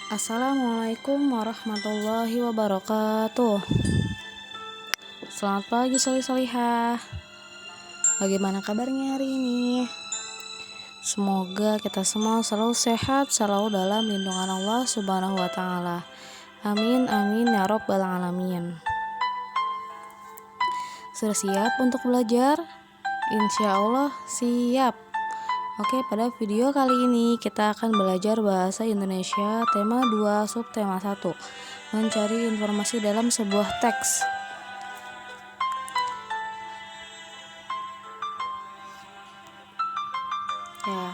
Assalamualaikum warahmatullahi wabarakatuh. Selamat pagi solih-solihah. Bagaimana kabarnya hari ini? Semoga kita semua selalu sehat, selalu dalam lindungan Allah Subhanahu wa taala. Amin amin ya rabbal alamin. Sudah siap untuk belajar? Insya Allah siap. Oke, pada video kali ini kita akan belajar bahasa Indonesia tema 2 subtema 1, mencari informasi dalam sebuah teks. Ya,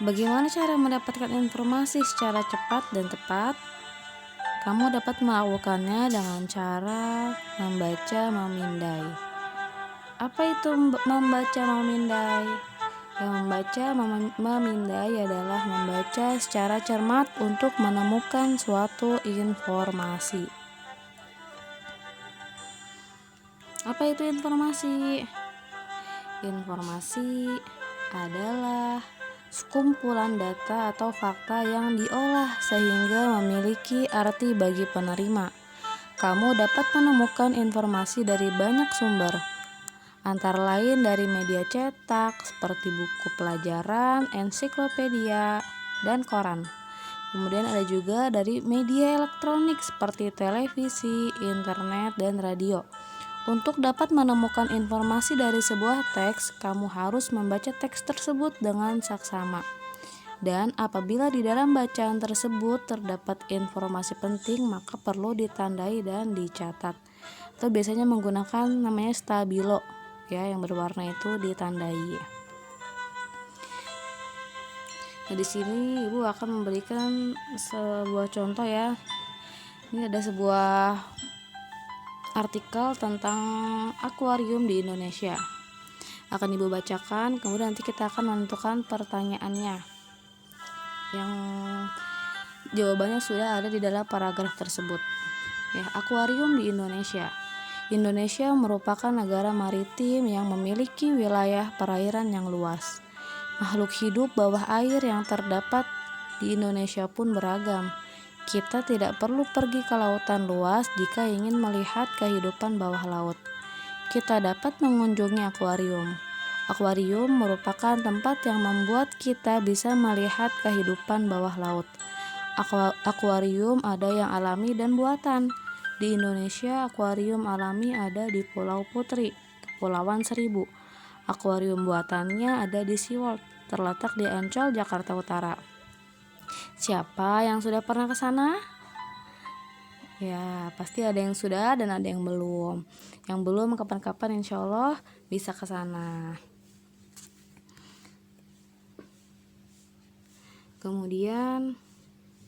bagaimana cara mendapatkan informasi secara cepat dan tepat? Kamu dapat melakukannya dengan cara membaca memindai. Apa itu membaca memindai? Yang membaca memindai adalah membaca secara cermat untuk menemukan suatu informasi. Apa itu informasi? Informasi adalah sekumpulan data atau fakta yang diolah sehingga memiliki arti bagi penerima. Kamu dapat menemukan informasi dari banyak sumber, antara lain dari media cetak seperti buku pelajaran, ensiklopedia, dan koran. Kemudian ada juga dari media elektronik seperti televisi, internet, dan radio. Untuk dapat menemukan informasi dari sebuah teks, kamu harus membaca teks tersebut dengan saksama. Dan apabila di dalam bacaan tersebut terdapat informasi penting, maka perlu ditandai dan dicatat. Atau biasanya menggunakan namanya stabilo, ya, yang berwarna itu ditandai. Nah, di sini Ibu akan memberikan sebuah contoh ya. Ini ada sebuah artikel tentang akuarium di Indonesia. Akan Ibu bacakan, kemudian nanti kita akan menentukan pertanyaannya. Yang jawabannya sudah ada di dalam paragraf tersebut. Ya, akuarium di Indonesia. Indonesia merupakan negara maritim yang memiliki wilayah perairan yang luas. Makhluk hidup bawah air yang terdapat di Indonesia pun beragam. Kita tidak perlu pergi ke lautan luas jika ingin melihat kehidupan bawah laut. Kita dapat mengunjungi akuarium. Akuarium merupakan tempat yang membuat kita bisa melihat kehidupan bawah laut. Akuarium ada yang alami dan buatan. Di Indonesia, akuarium alami ada di Pulau Putri, Kepulauan Seribu. Akuarium buatannya ada di SeaWorld, terletak di Ancol, Jakarta Utara. Siapa yang sudah pernah ke sana? Ya, pasti ada yang sudah dan ada yang belum. Yang belum kapan-kapan insya Allah bisa ke sana. Kemudian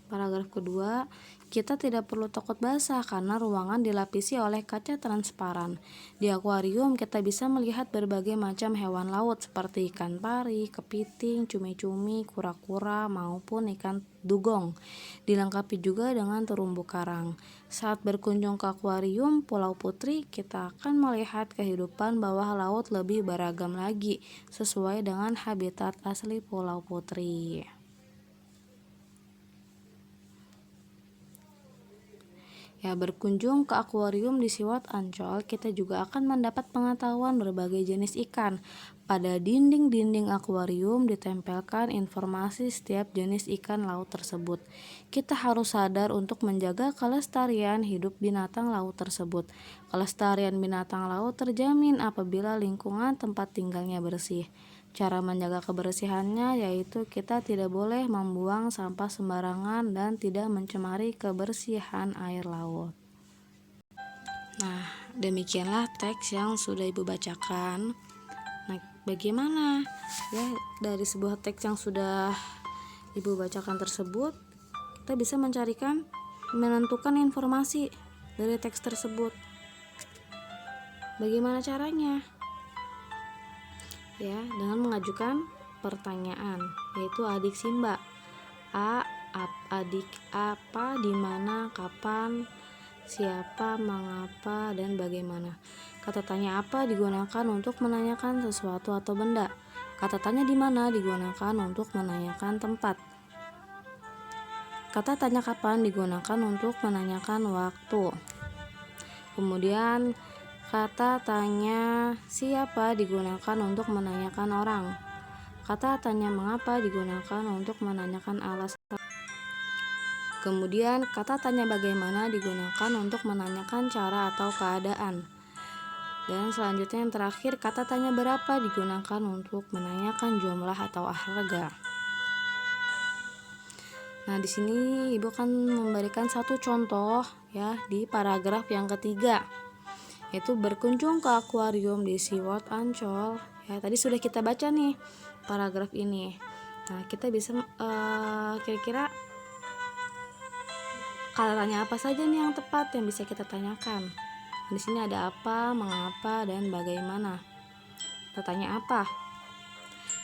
paragraf kedua, kita tidak perlu takut basah karena ruangan dilapisi oleh kaca transparan. Di akuarium kita bisa melihat berbagai macam hewan laut seperti ikan pari, kepiting, cumi-cumi, kura-kura, maupun ikan dugong. Dilengkapi juga dengan terumbu karang. Saat berkunjung ke akuarium Pulau Putri, kita akan melihat kehidupan bawah laut lebih beragam lagi sesuai dengan habitat asli Pulau Putri. Ya, berkunjung ke akuarium di SeaWorld Ancol, kita juga akan mendapat pengetahuan berbagai jenis ikan. Pada dinding-dinding akuarium ditempelkan informasi setiap jenis ikan laut tersebut. Kita harus sadar untuk menjaga kelestarian hidup binatang laut tersebut. Kelestarian binatang laut terjamin apabila lingkungan tempat tinggalnya bersih. Cara menjaga kebersihannya yaitu kita tidak boleh membuang sampah sembarangan dan tidak mencemari kebersihan air laut. Nah, demikianlah teks yang sudah Ibu bacakan. Nah, bagaimana ya dari sebuah teks yang sudah Ibu bacakan tersebut, kita bisa menentukan informasi dari teks tersebut. Bagaimana caranya? Ya, dengan mengajukan pertanyaan, yaitu adik Simba. Adik apa, di mana, kapan, siapa, mengapa, dan bagaimana. Kata tanya apa digunakan untuk menanyakan sesuatu atau benda. Kata tanya di mana digunakan untuk menanyakan tempat. kata tanya kapan digunakan untuk menanyakan waktu. Kemudian kata tanya siapa digunakan untuk menanyakan orang. Kata tanya mengapa digunakan untuk menanyakan alasan. Kemudian kata tanya bagaimana digunakan untuk menanyakan cara atau keadaan. Dan selanjutnya yang terakhir, kata tanya berapa digunakan untuk menanyakan jumlah atau harga. Nah, di sini Ibu akan memberikan satu contoh ya di paragraf yang ketiga, yaitu berkunjung ke akuarium di SeaWorld Ancol. Ya, tadi sudah kita baca nih paragraf ini. Nah, kita bisa kira-kira kata tanya apa saja nih yang tepat yang bisa kita tanyakan. Di sini ada apa, mengapa, dan bagaimana. Kita tanya apa?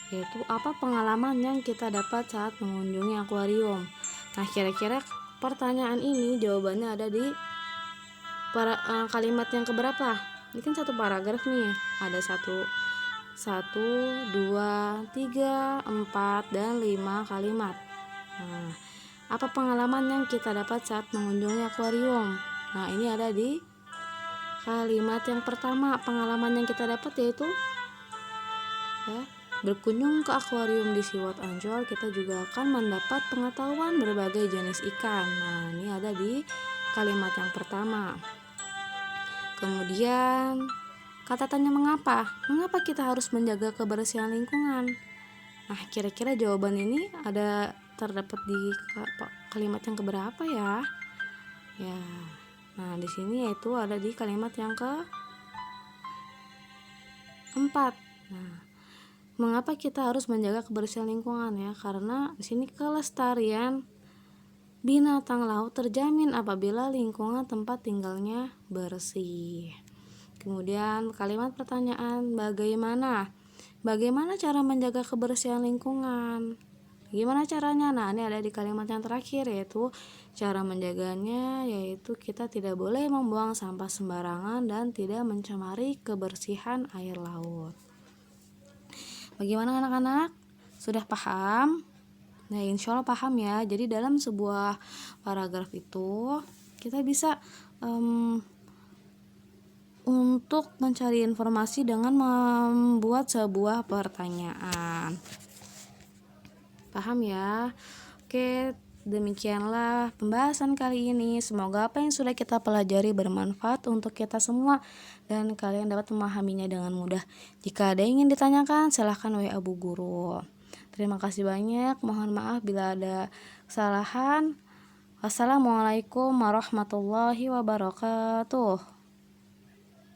Yaitu apa pengalaman yang kita dapat saat mengunjungi akuarium. Nah, kira-kira pertanyaan ini jawabannya ada di kalimat yang keberapa? Ini kan satu paragraf nih. Ada 1, 2, 3, 4, dan 5 kalimat. Nah, apa pengalaman yang kita dapat saat mengunjungi akuarium? Nah, ini ada di kalimat yang pertama. Pengalaman yang kita dapat yaitu ya, berkunjung ke akuarium di SeaWorld Ancol, kita juga akan mendapat pengetahuan berbagai jenis ikan. Nah, ini ada di kalimat yang pertama. Kemudian kata tanya mengapa. Mengapa kita harus menjaga kebersihan lingkungan? Nah, kira-kira jawaban ini ada terdapat di kalimat yang keberapa ya? Ya. Nah, di sini yaitu ada di kalimat yang keempat. Nah, mengapa kita harus menjaga kebersihan lingkungan ya? Karena di sini kelestarian binatang laut terjamin apabila lingkungan tempat tinggalnya bersih. Kemudian kalimat pertanyaan, bagaimana? Bagaimana cara menjaga kebersihan lingkungan? Gimana caranya? Nah, ini ada di kalimat yang terakhir, yaitu cara menjaganya, yaitu kita tidak boleh membuang sampah sembarangan dan tidak mencemari kebersihan air laut. Bagaimana anak-anak? Sudah paham? Nah, insya Allah paham ya. Jadi dalam sebuah paragraf itu kita bisa untuk mencari informasi dengan membuat sebuah pertanyaan. Paham ya? Oke, demikianlah pembahasan kali ini. Semoga apa yang sudah kita pelajari bermanfaat untuk kita semua dan kalian dapat memahaminya dengan mudah. Jika ada yang ingin ditanyakan, silahkan WA Bu Guru. Terima kasih banyak. Mohon maaf bila ada kesalahan. Wassalamualaikum warahmatullahi wabarakatuh.